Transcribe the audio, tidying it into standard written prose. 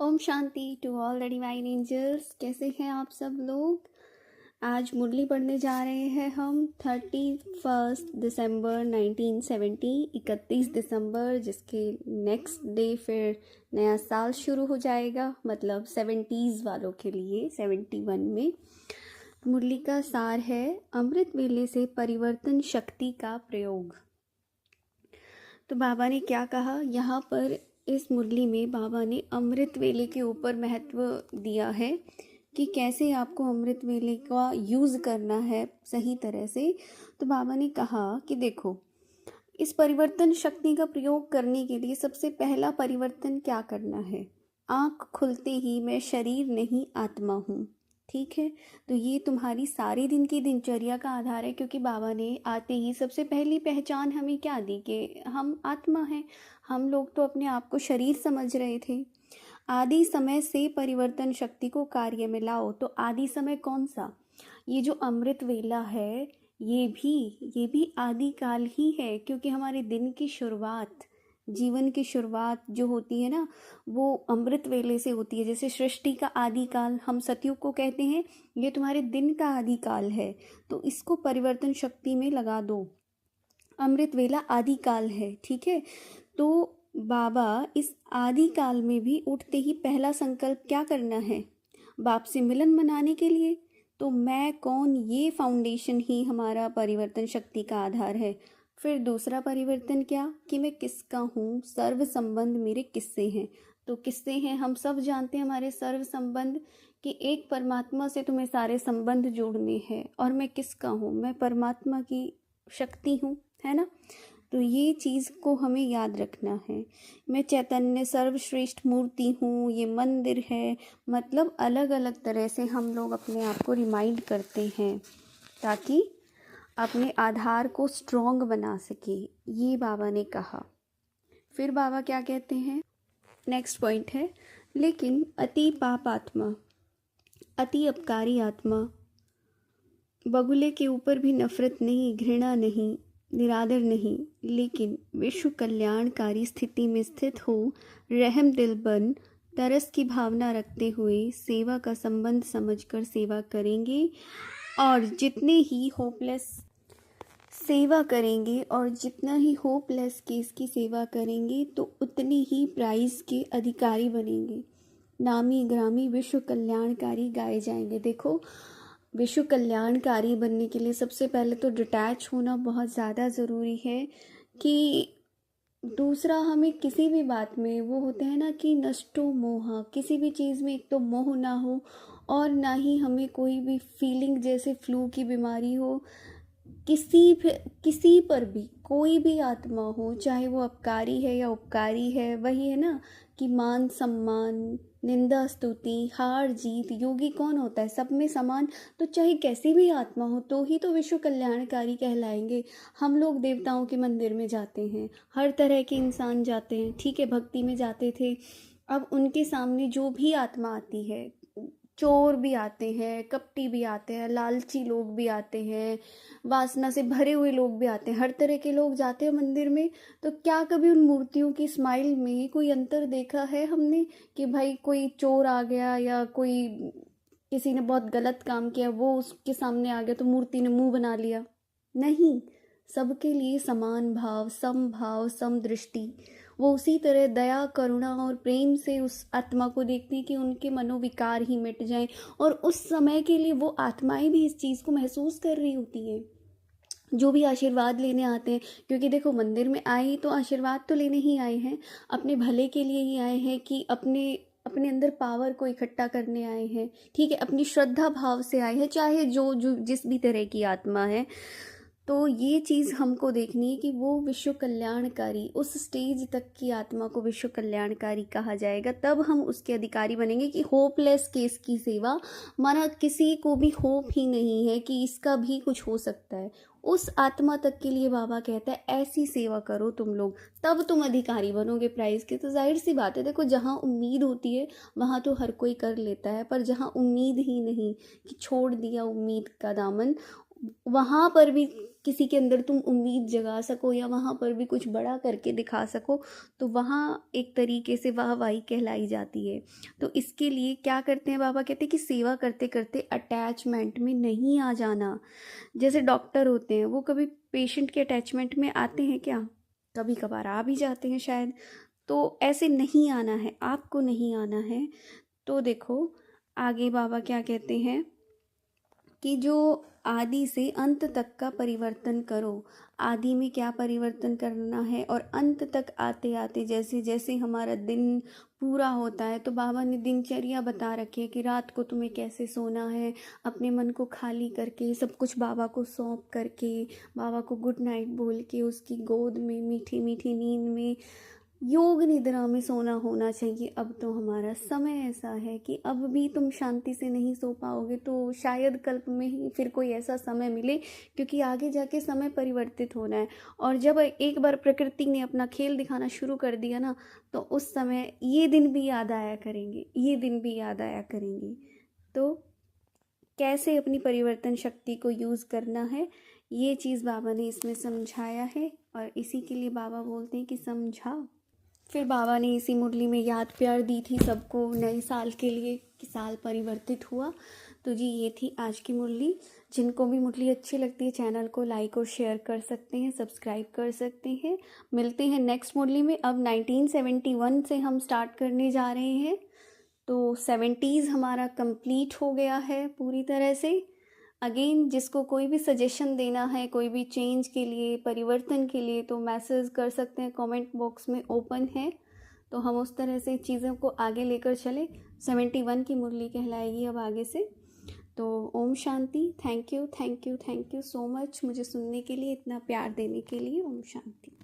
ओम शांति to all the divine angels. कैसे हैं आप सब लोग। आज मुरली पढ़ने जा रहे हैं हम 31 दिसंबर 1970, 31 दिसंबर, जिसके नेक्स्ट डे फिर नया साल शुरू हो जाएगा, मतलब 70s वालों के लिए 71 में। मुरली का सार है अमृत वेले से परिवर्तन शक्ति का प्रयोग। तो बाबा ने क्या कहा यहाँ पर इस मुरली में, बाबा ने अमृत वेले के ऊपर महत्व दिया है कि कैसे आपको अमृत वेले का यूज़ करना है सही तरह से। तो बाबा ने कहा कि देखो, इस परिवर्तन शक्ति का प्रयोग करने के लिए सबसे पहला परिवर्तन क्या करना है। आँख खुलते ही मैं शरीर नहीं आत्मा हूँ, ठीक है। तो ये तुम्हारी सारे दिन की दिनचर्या का आधार है, क्योंकि बाबा ने आते ही सबसे पहली पहचान हमें क्या दी कि हम आत्मा हैं। हम लोग तो अपने आप को शरीर समझ रहे थे। आदि समय से परिवर्तन शक्ति को कार्य में लाओ। तो आदि समय कौन सा? ये जो अमृत वेला है ये भी आदि काल ही है, क्योंकि हमारे दिन की शुरुआत, जीवन की शुरुआत जो होती है ना, वो अमृत वेले से होती है। जैसे सृष्टि का आदि काल हम सतयुग को कहते हैं, ये तुम्हारे दिन का आदि काल है। तो इसको परिवर्तन शक्ति में लगा दो। अमृत वेला आदि काल है, ठीक है। तो बाबा इस आदि काल में भी उठते ही पहला संकल्प क्या करना है? बाप से मिलन मनाने के लिए। तो मैं कौन, ये फाउंडेशन ही हमारा परिवर्तन शक्ति का आधार है। फिर दूसरा परिवर्तन क्या कि मैं किसका हूँ। सर्व संबंध मेरे किससे हैं। तो किससे हैं हम सब जानते हैं, हमारे सर्व संबंध कि एक परमात्मा से तुम्हें सारे संबंध जोड़ने हैं। और मैं किसका हूँ? मैं परमात्मा की शक्ति हूँ, है ना। तो ये चीज़ को हमें याद रखना है। मैं चैतन्य सर्वश्रेष्ठ मूर्ति हूँ, ये मंदिर है। मतलब अलग अलग तरह से हम लोग अपने आप को रिमाइंड करते हैं ताकि अपने आधार को स्ट्रॉन्ग बना सके। ये बाबा ने कहा। फिर बाबा क्या कहते हैं, नेक्स्ट पॉइंट है, लेकिन अति पाप आत्मा, अति अपकारी आत्मा, बगुले के ऊपर भी नफरत नहीं, घृणा नहीं, निरादर नहीं, लेकिन विश्व कल्याणकारी स्थिति में स्थित हो, रहम दिल बन तरस की भावना रखते हुए सेवा का संबंध समझकर सेवा करेंगे। और जितने ही होपलेस सेवा करेंगे और जितना ही होपलेस केस की सेवा करेंगे तो उतनी ही प्राइज़ के अधिकारी बनेंगे। नामी ग्रामी विश्व कल्याणकारी गाए जाएंगे। देखो, विश्व कल्याणकारी बनने के लिए सबसे पहले तो डिटैच होना बहुत ज़्यादा ज़रूरी है। कि दूसरा, हमें किसी भी बात में वो होते हैं ना कि नष्टो मोह, किसी भी चीज़ में एक तो मोह ना हो और ना ही हमें कोई भी फीलिंग जैसे फ्लू की बीमारी हो। किसी पर भी कोई भी आत्मा हो, चाहे वो अपकारी है या उपकारी है, वही है ना कि मान सम्मान, निंदा स्तुति, हार जीत, योगी कौन होता है? सब में समान। तो चाहे कैसी भी आत्मा हो तो ही तो विश्व कल्याणकारी कहलाएंगे। हम लोग देवताओं के मंदिर में जाते हैं, हर तरह के इंसान जाते हैं, ठीक है, भक्ति में जाते थे। अब उनके सामने जो भी आत्मा आती है, चोर भी आते हैं, कपटी भी आते हैं, लालची लोग भी आते हैं, वासना से भरे हुए लोग भी आते हैं, हर तरह के लोग जाते हैं मंदिर में। तो क्या कभी उन मूर्तियों की स्माइल में कोई अंतर देखा है हमने कि भाई कोई चोर आ गया या कोई किसी ने बहुत गलत काम किया, वो उसके सामने आ गया तो मूर्ति ने मुंह बना लिया? नहीं, सबके लिए समान भाव, सम दृष्टि। वो उसी तरह दया, करुणा और प्रेम से उस आत्मा को देखते हैं कि उनके मनोविकार ही मिट जाएं। और उस समय के लिए वो आत्माएं भी इस चीज़ को महसूस कर रही होती हैं, जो भी आशीर्वाद लेने आते हैं। क्योंकि देखो, मंदिर में आए ही तो आशीर्वाद तो लेने ही आए हैं, अपने भले के लिए ही आए हैं, कि अपने अपने अंदर पावर को इकट्ठा करने आए हैं, ठीक है, अपनी श्रद्धा भाव से आए हैं, चाहे जो जो जिस भी तरह की आत्मा है। तो ये चीज़ हमको देखनी है कि वो विश्व कल्याणकारी, उस स्टेज तक की आत्मा को विश्व कल्याणकारी कहा जाएगा। तब हम उसके अधिकारी बनेंगे कि होपलेस केस की सेवा, माना किसी को भी होप ही नहीं है कि इसका भी कुछ हो सकता है, उस आत्मा तक के लिए बाबा कहता है ऐसी सेवा करो तुम लोग, तब तुम अधिकारी बनोगे प्राइज़ के। तो जाहिर सी बात है, देखो, जहाँ उम्मीद होती है वहाँ तो हर कोई कर लेता है, पर जहाँ उम्मीद ही नहीं, कि छोड़ दिया उम्मीद का दामन, वहाँ पर भी किसी के अंदर तुम उम्मीद जगा सको या वहाँ पर भी कुछ बड़ा करके दिखा सको, तो वहाँ एक तरीके से वाहवाही कहलाई जाती है। तो इसके लिए क्या करते हैं, बाबा कहते हैं कि सेवा करते करते अटैचमेंट में नहीं आ जाना। जैसे डॉक्टर होते हैं, वो कभी पेशेंट के अटैचमेंट में आते हैं क्या? कभी कभार आ भी जाते हैं शायद। तो ऐसे नहीं आना है, आपको नहीं आना है। तो देखो आगे बाबा क्या कहते हैं कि जो आदि से अंत तक का परिवर्तन करो। आदि में क्या परिवर्तन करना है और अंत तक आते आते जैसे जैसे हमारा दिन पूरा होता है, तो बाबा ने दिनचर्या बता रखी है कि रात को तुम्हें कैसे सोना है, अपने मन को खाली करके सब कुछ बाबा को सौंप करके, बाबा को गुड नाइट बोल के उसकी गोद में मीठी मीठी नींद में योग निद्रा में सोना होना चाहिए। अब तो हमारा समय ऐसा है कि अब भी तुम शांति से नहीं सो पाओगे, तो शायद कल्प में ही फिर कोई ऐसा समय मिले, क्योंकि आगे जाके समय परिवर्तित होना है। और जब एक बार प्रकृति ने अपना खेल दिखाना शुरू कर दिया ना, तो उस समय ये दिन भी याद आया करेंगे, ये दिन भी याद आया करेंगे। तो कैसे अपनी परिवर्तन शक्ति को यूज़ करना है, ये चीज़ बाबा ने इसमें समझाया है। और इसी के लिए बाबा बोलते हैं कि समझा। फिर बाबा ने इसी मुरली में याद प्यार दी थी सबको नए साल के लिए कि साल परिवर्तित हुआ। तो जी ये थी आज की मुरली। जिनको भी मुरली अच्छी लगती है चैनल को लाइक और शेयर कर सकते हैं, सब्सक्राइब कर सकते हैं। मिलते हैं नेक्स्ट मुरली में। अब 1971 से हम स्टार्ट करने जा रहे हैं, तो 70s हमारा कंप्लीट हो गया है पूरी तरह से। अगेन जिसको कोई भी सजेशन देना है, कोई भी चेंज के लिए, परिवर्तन के लिए, तो मैसेज कर सकते हैं, कमेंट बॉक्स में ओपन है। तो हम उस तरह से चीज़ों को आगे लेकर चले। 71 की मुरली कहलाएगी अब आगे से। तो Om Shanti. Thank you so much मुझे सुनने के लिए, इतना प्यार देने के लिए। ओम शांति।